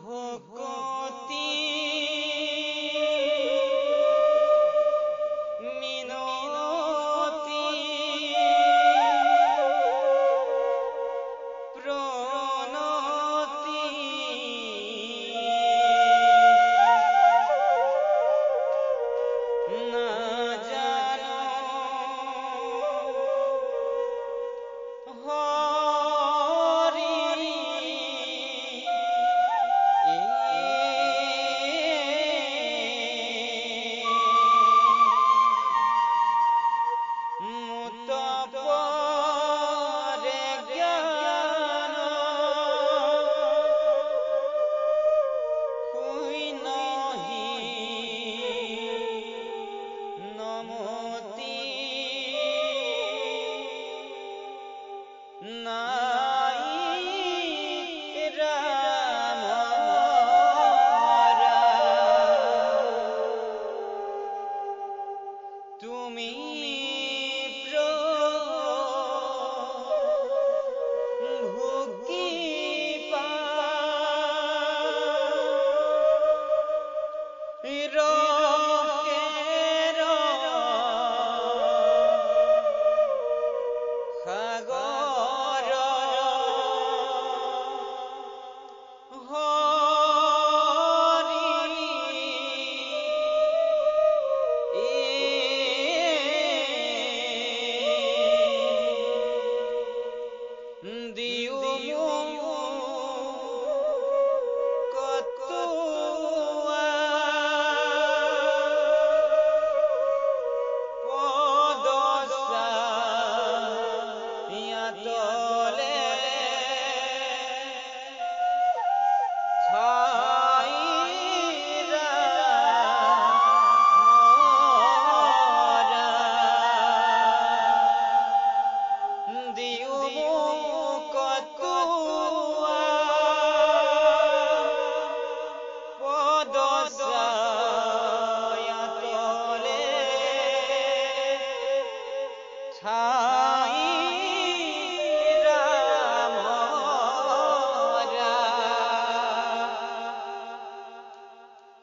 ভকতি মিনতি প্রণতি না জানো তুমি ভুকি রকের সাগর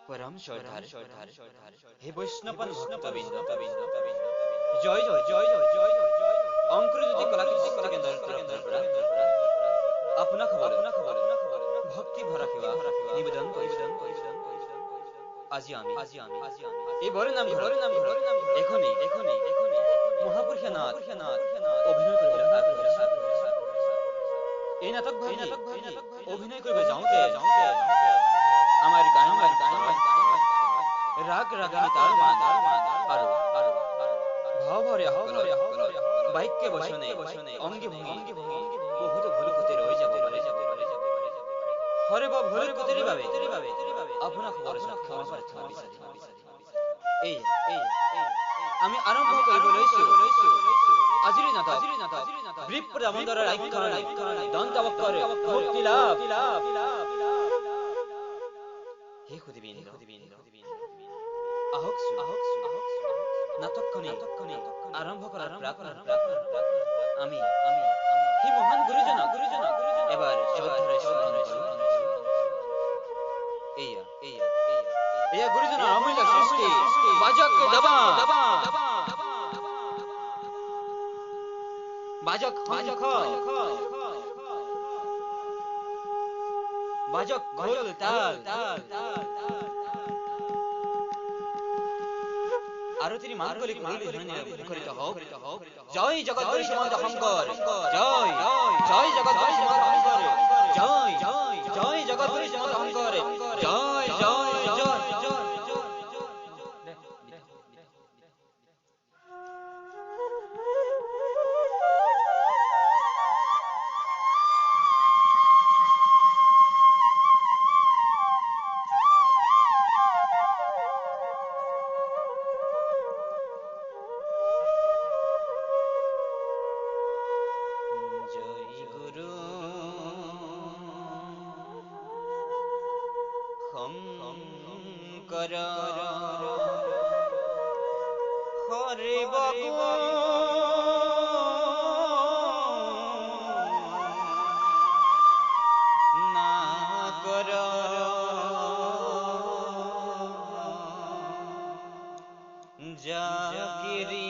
परम श्रद्धार हे वैष्णवन भक्तबिंद जय जय जय जय जय जय अंकुरज्योति कलाकृति केंद्र अपना खबर भक्ति भरा सेवा निवेदन আজি আমি এই বড় নাম এখনি মহাপুরুষনাথ অভিনয় করবে এই নাটক অভিনয় করবে যাওতে আমার গায়ন রাগ রাগানি তার মান আরো ভাব ভরে বাক্যে বসনে অঙ্গে ভঙ্গি বহুত ভুল হতে রয়ে যাব হরে বা ভুল কতরি ভাবে আপনা খবর ক্ষমা প্রার্থনা বিচারি এই আমি আরম্ভ কৰিব লৈছো আজিৰ নাটক ব্ৰিপ দামোদৰৰ আখ্যান দন্তবক্কৰ মুক্তি লাভ হে খুদিবিন্দ আহক নাটকখনি আৰম্ভ কৰাৰ প্ৰাক্তন আমি হে মহান গুৰুজন এবাৰ শ্ৰদ্ধাৰে স্মৰণ কৰো এয়া গুৰুজনৰ অমূল্য সৃষ্টি বাজক দবা বাজক হংখ বাজক খোল তাল আরতির মাঙ্গলিক ধ্বনি মুখরিত হোক জয় জগৎগুরু শ্রীমন্ত শঙ্কর জয় জয় জগৎগুরু শ্রীমন্ত শঙ্কর জয় জয় জগৎগুরু শ্রীমন্ত শঙ্কর জয় জয় জয় শঙ্কর হরে বাবু না কর जागिरी